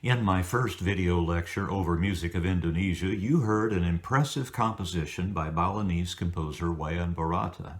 In my first video lecture over music of Indonesia, you heard an impressive composition by Balinese composer Wayan Barata.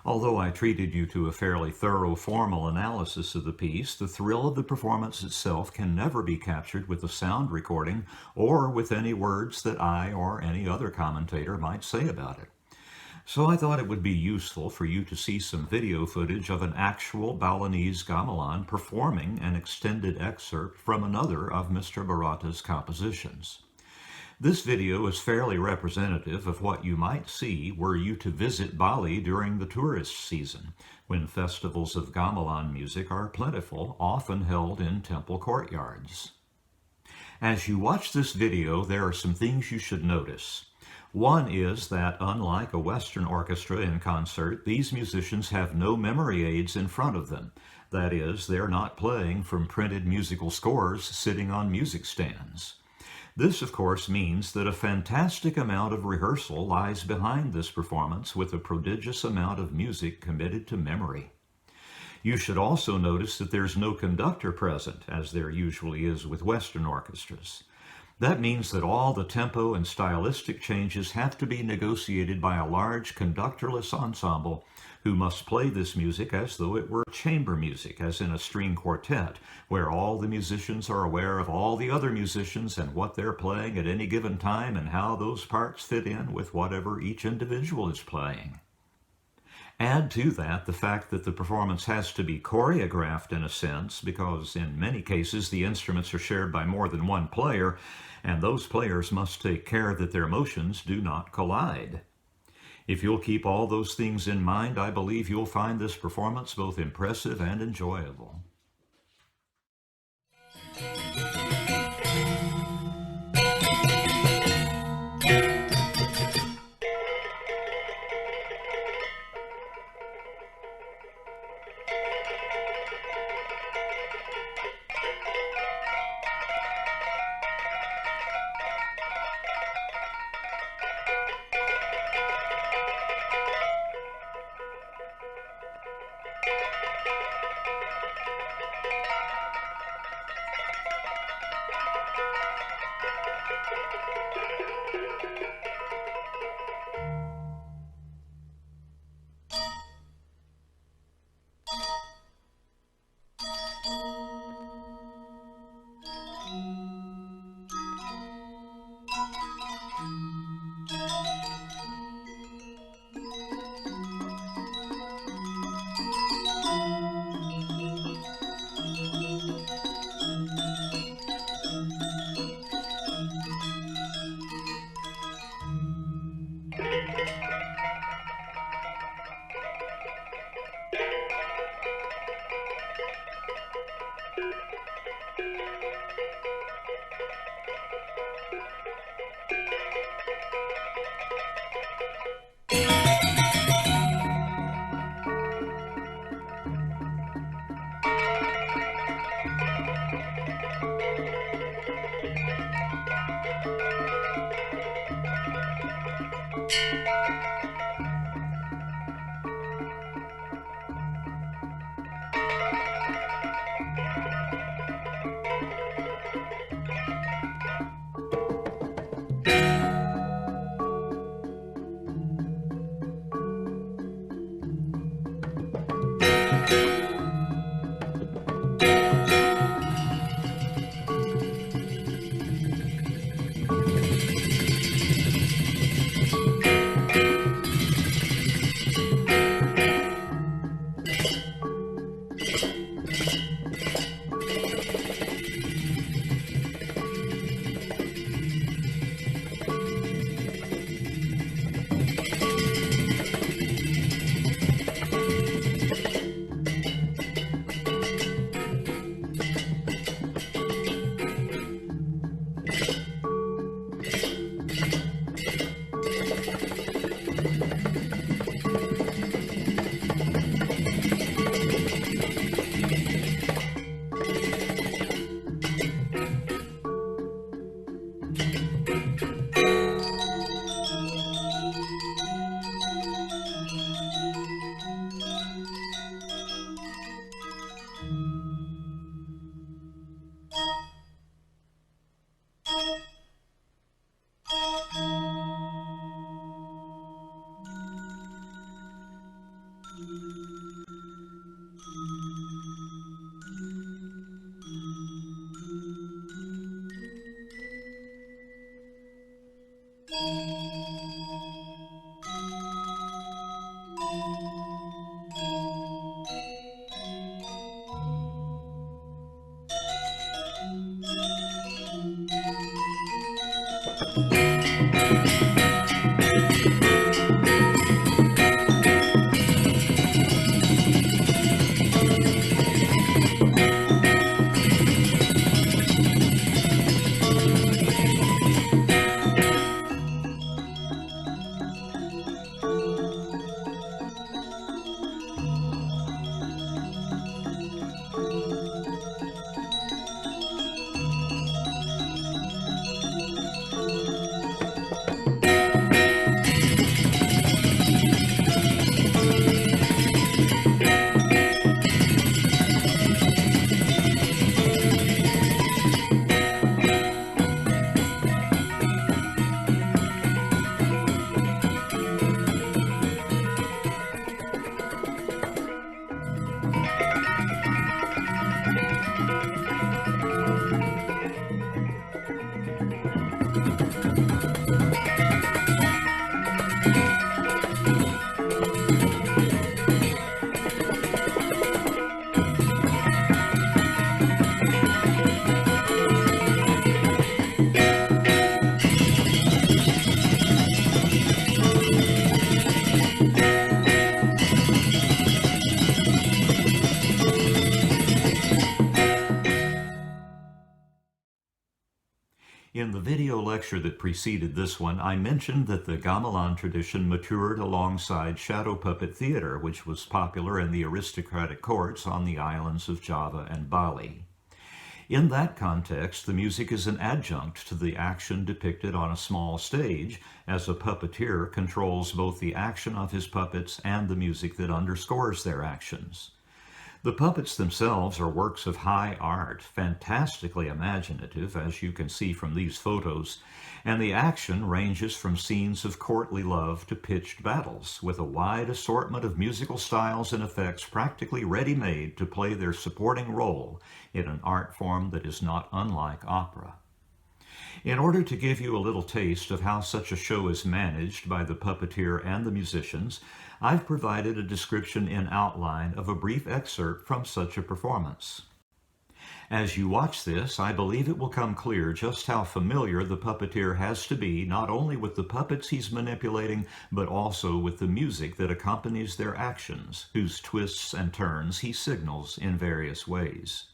Although I treated you to a fairly thorough formal analysis of the piece, the thrill of the performance itself can never be captured with a sound recording or with any words that I or any other commentator might say about it. So I thought it would be useful for you to see some video footage of an actual Balinese gamelan performing an extended excerpt from another of Mr. Barata's compositions. This video is fairly representative of what you might see were you to visit Bali during the tourist season, when festivals of gamelan music are plentiful, often held in temple courtyards. As you watch this video, there are some things you should notice. One is that, unlike a Western orchestra in concert, these musicians have no memory aids in front of them. That is, they're not playing from printed musical scores sitting on music stands. This, of course, means that a fantastic amount of rehearsal lies behind this performance with a prodigious amount of music committed to memory. You should also notice that there's no conductor present, as there usually is with Western orchestras. That means that all the tempo and stylistic changes have to be negotiated by a large conductorless ensemble who must play this music as though it were chamber music, as in a string quartet, where all the musicians are aware of all the other musicians and what they're playing at any given time and how those parts fit in with whatever each individual is playing. Add to that the fact that the performance has to be choreographed in a sense, because in many cases the instruments are shared by more than one player, and those players must take care that their motions do not collide. If you'll keep all those things in mind, I believe you'll find this performance both impressive and enjoyable. In the video lecture that preceded this one, I mentioned that the gamelan tradition matured alongside shadow puppet theater, which was popular in the aristocratic courts on the islands of Java and Bali. In that context, the music is an adjunct to the action depicted on a small stage, as a puppeteer controls both the action of his puppets and the music that underscores their actions. The puppets themselves are works of high art, fantastically imaginative, as you can see from these photos, and the action ranges from scenes of courtly love to pitched battles, with a wide assortment of musical styles and effects practically ready-made to play their supporting role in an art form that is not unlike opera. In order to give you a little taste of how such a show is managed by the puppeteer and the musicians, I've provided a description in outline of a brief excerpt from such a performance. As you watch this, I believe it will come clear just how familiar the puppeteer has to be, not only with the puppets he's manipulating, but also with the music that accompanies their actions, whose twists and turns he signals in various ways.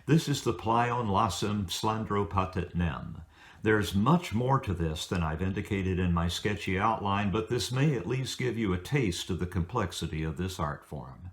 This is the Plion Lasem Slandro Patet Nem. There's much more to this than I've indicated in my sketchy outline, but this may at least give you a taste of the complexity of this art form.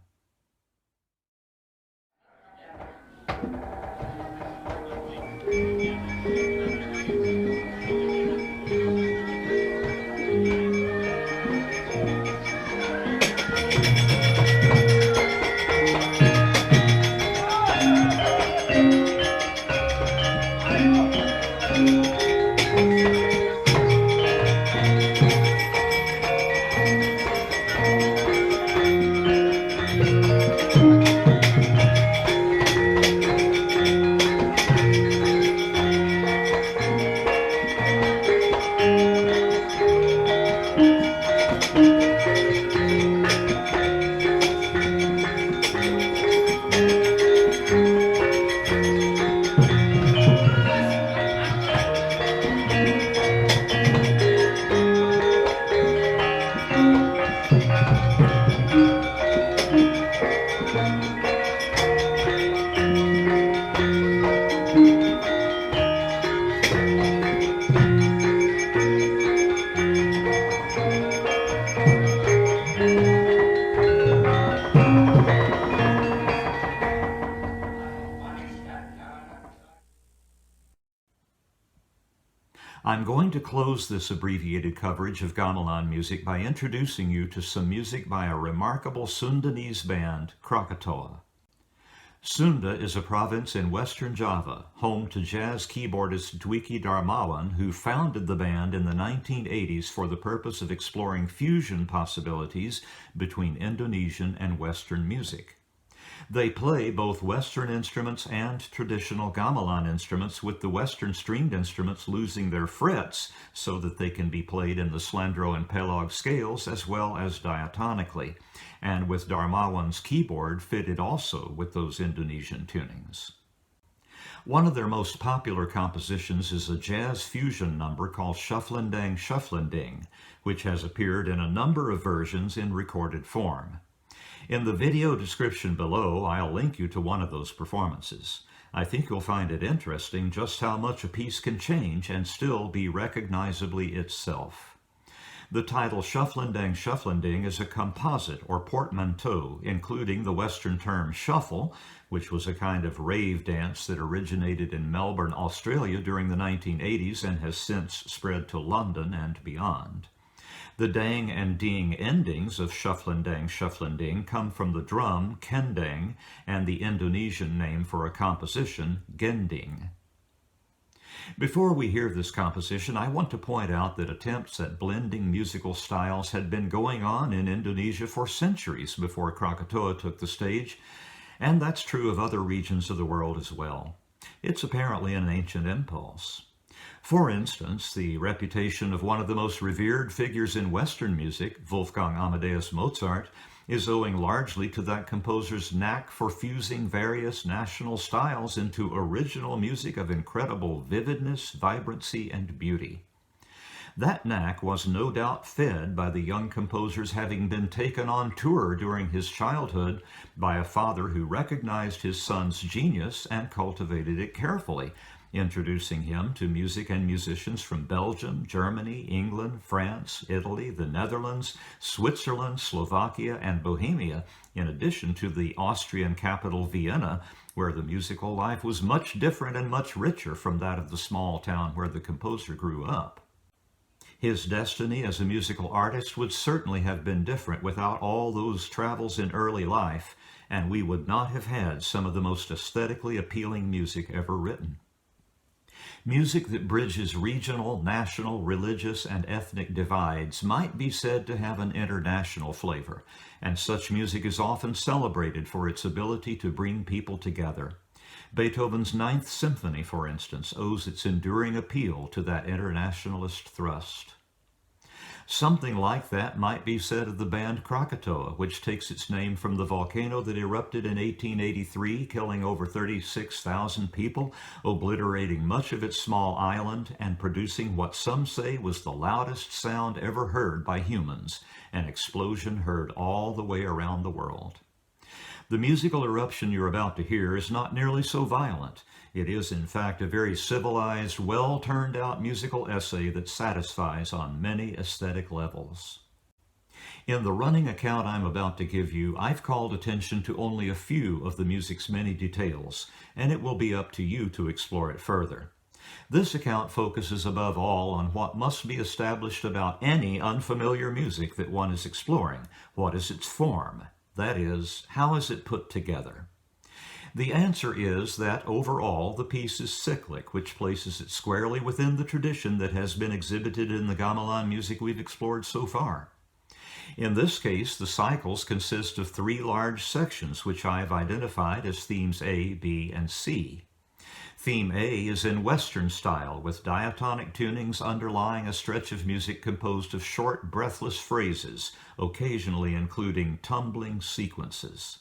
I'm going to close this abbreviated coverage of gamelan music by introducing you to some music by a remarkable Sundanese band, Krakatau. Sunda is a province in western Java, home to jazz keyboardist Dwiki Darmawan, who founded the band in the 1980s for the purpose of exploring fusion possibilities between Indonesian and Western music. They play both Western instruments and traditional gamelan instruments, with the Western stringed instruments losing their frets so that they can be played in the Slandro and Pelog scales as well as diatonically, and with Darmawan's keyboard fitted also with those Indonesian tunings. One of their most popular compositions is a jazz fusion number called Shufflendang-Shufflending, which has appeared in a number of versions in recorded form. In the video description below, I'll link you to one of those performances. I think you'll find it interesting just how much a piece can change and still be recognizably itself. The title Shufflendang-Shufflending is a composite or portmanteau, including the Western term shuffle, which was a kind of rave dance that originated in Melbourne, Australia during the 1980s and has since spread to London and beyond. The dang and ding endings of Shufflendang-Shufflending come from the drum, kendang, and the Indonesian name for a composition, gending. Before we hear this composition, I want to point out that attempts at blending musical styles had been going on in Indonesia for centuries before Krakatau took the stage, and that's true of other regions of the world as well. It's apparently an ancient impulse. For instance, the reputation of one of the most revered figures in Western music, Wolfgang Amadeus Mozart, is owing largely to that composer's knack for fusing various national styles into original music of incredible vividness, vibrancy, and beauty. That knack was no doubt fed by the young composer's having been taken on tour during his childhood by a father who recognized his son's genius and cultivated it carefully, introducing him to music and musicians from Belgium, Germany, England, France, Italy, the Netherlands, Switzerland, Slovakia, and Bohemia, in addition to the Austrian capital Vienna, where the musical life was much different and much richer from that of the small town where the composer grew up. His destiny as a musical artist would certainly have been different without all those travels in early life, and we would not have had some of the most aesthetically appealing music ever written. Music that bridges regional, national, religious, and ethnic divides might be said to have an international flavor, and such music is often celebrated for its ability to bring people together. Beethoven's Ninth Symphony, for instance, owes its enduring appeal to that internationalist thrust. Something like that might be said of the band Krakatau, which takes its name from the volcano that erupted in 1883, killing over 36,000 people, obliterating much of its small island, and producing what some say was the loudest sound ever heard by humans, an explosion heard all the way around the world. The musical eruption you're about to hear is not nearly so violent. It is, in fact, a very civilized, well-turned-out musical essay that satisfies on many aesthetic levels. In the running account I'm about to give you, I've called attention to only a few of the music's many details, and it will be up to you to explore it further. This account focuses above all on what must be established about any unfamiliar music that one is exploring. What is its form? That is, how is it put together? The answer is that overall the piece is cyclic, which places it squarely within the tradition that has been exhibited in the gamelan music we've explored so far. In this case, the cycles consist of three large sections, which I have identified as themes A, B, and C. Theme A is in Western style, with diatonic tunings underlying a stretch of music composed of short, breathless phrases, occasionally including tumbling sequences.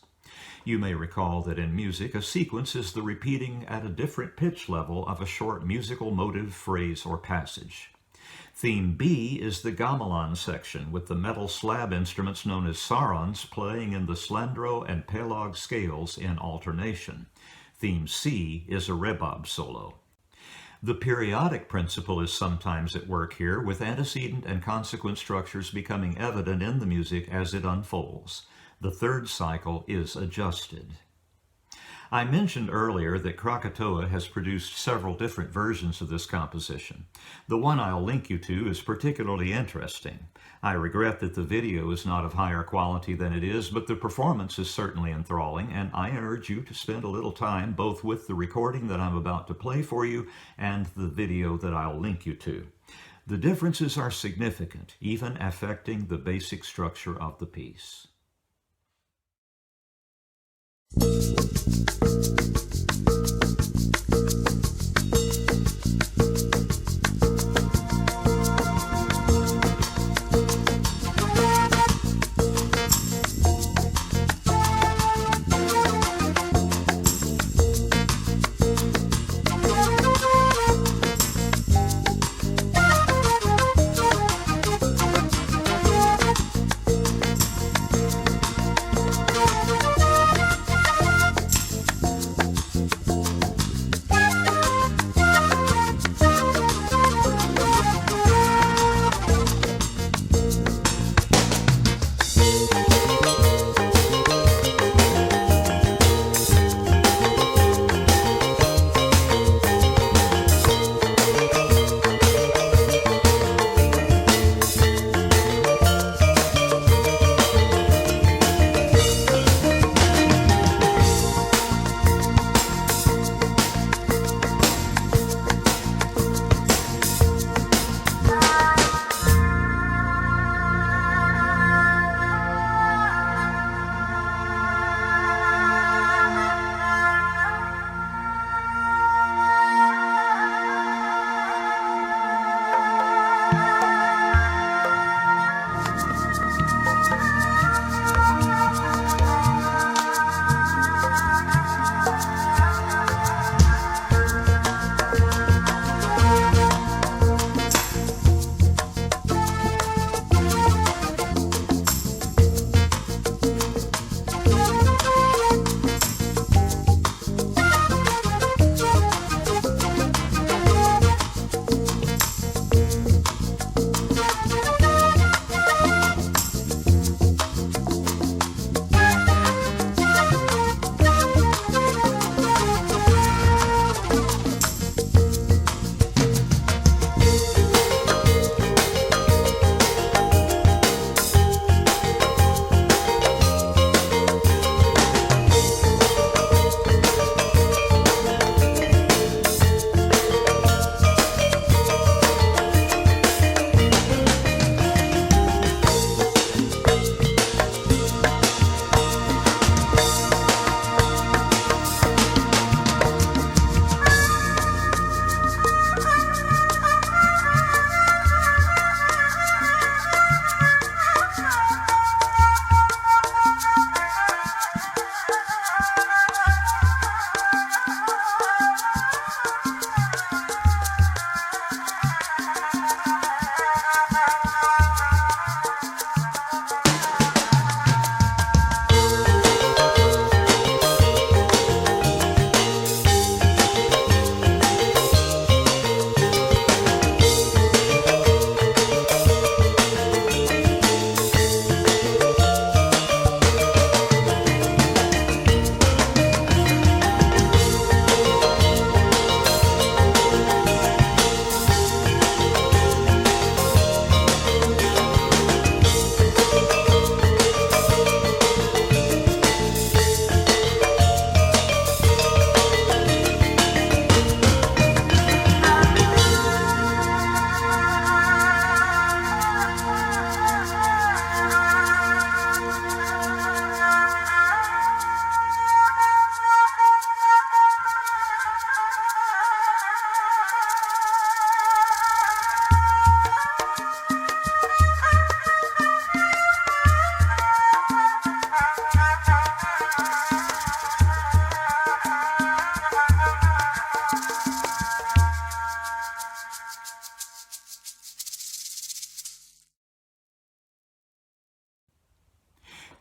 You may recall that in music, a sequence is the repeating at a different pitch level of a short musical motive, phrase, or passage. Theme B is the gamelan section, with the metal slab instruments known as sarons playing in the slendro and pelog scales in alternation. Theme C is a rebab solo. The periodic principle is sometimes at work here, with antecedent and consequent structures becoming evident in the music as it unfolds. The third cycle is adjusted. I mentioned earlier that Krakatau has produced several different versions of this composition. The one I'll link you to is particularly interesting. I regret that the video is not of higher quality than it is, but the performance is certainly enthralling, and I urge you to spend a little time both with the recording that I'm about to play for you and the video that I'll link you to. The differences are significant, even affecting the basic structure of the piece.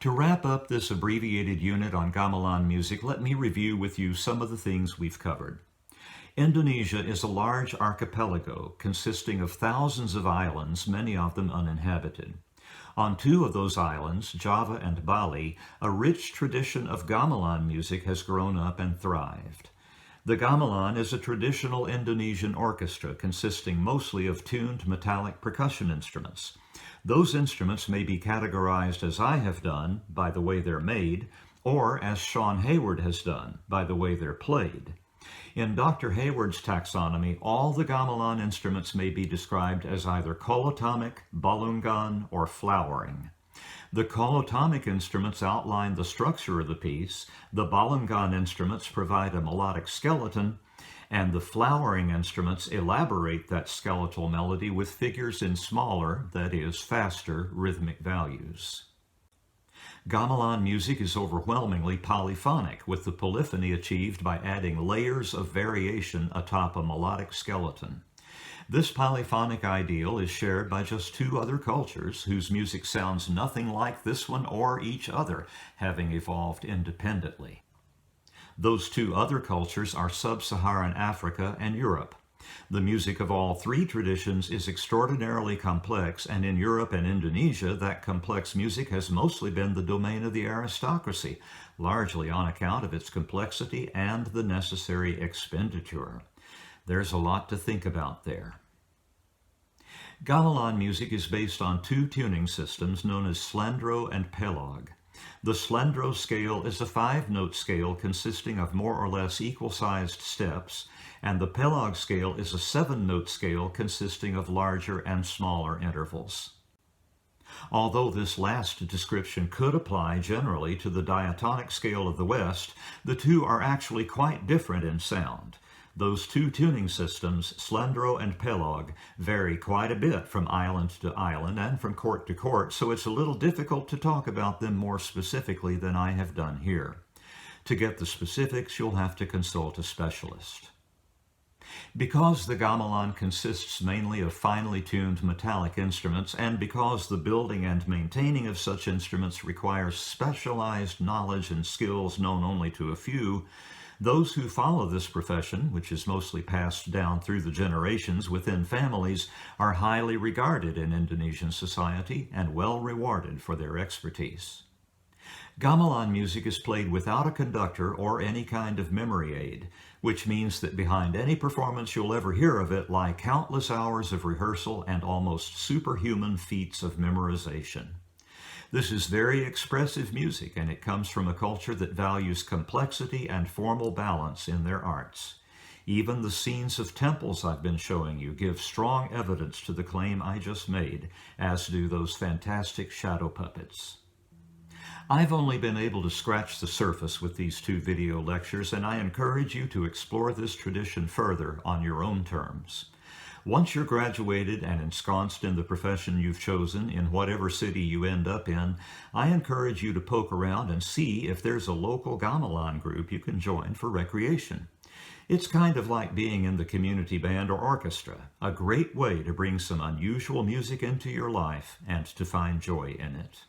To wrap up this abbreviated unit on gamelan music, let me review with you some of the things we've covered. Indonesia is a large archipelago consisting of thousands of islands, many of them uninhabited. On two of those islands, Java and Bali, a rich tradition of gamelan music has grown up and thrived. The gamelan is a traditional Indonesian orchestra consisting mostly of tuned metallic percussion instruments. Those instruments may be categorized as I have done, by the way they're made, or as Sean Hayward has done, by the way they're played. In Dr. Hayward's taxonomy, all the gamelan instruments may be described as either colotomic, balungan, or flowering. The colotomic instruments outline the structure of the piece, the balungan instruments provide a melodic skeleton, and the flowering instruments elaborate that skeletal melody with figures in smaller, that is, faster, rhythmic values. Gamelan music is overwhelmingly polyphonic, with the polyphony achieved by adding layers of variation atop a melodic skeleton. This polyphonic ideal is shared by just two other cultures whose music sounds nothing like this one or each other, having evolved independently. Those two other cultures are Sub-Saharan Africa and Europe. The music of all three traditions is extraordinarily complex, and in Europe and Indonesia, that complex music has mostly been the domain of the aristocracy, largely on account of its complexity and the necessary expenditure. There's a lot to think about there. Gamelan music is based on two tuning systems known as slendro and pelog. The slendro scale is a 5-note scale consisting of more or less equal-sized steps, and the pelog scale is a 7-note scale consisting of larger and smaller intervals. Although this last description could apply generally to the diatonic scale of the West, the two are actually quite different in sound. Those two tuning systems, slendro and pelog, vary quite a bit from island to island and from court to court, so it's a little difficult to talk about them more specifically than I have done here. To get the specifics, you'll have to consult a specialist. Because the gamelan consists mainly of finely tuned metallic instruments, and because the building and maintaining of such instruments requires specialized knowledge and skills known only to a few, those who follow this profession, which is mostly passed down through the generations within families, are highly regarded in Indonesian society and well rewarded for their expertise. Gamelan music is played without a conductor or any kind of memory aid, which means that behind any performance you'll ever hear of it lie countless hours of rehearsal and almost superhuman feats of memorization. This is very expressive music, and it comes from a culture that values complexity and formal balance in their arts. Even the scenes of temples I've been showing you give strong evidence to the claim I just made, as do those fantastic shadow puppets. I've only been able to scratch the surface with these two video lectures, and I encourage you to explore this tradition further on your own terms. Once you're graduated and ensconced in the profession you've chosen in whatever city you end up in, I encourage you to poke around and see if there's a local gamelan group you can join for recreation. It's kind of like being in the community band or orchestra, a great way to bring some unusual music into your life and to find joy in it.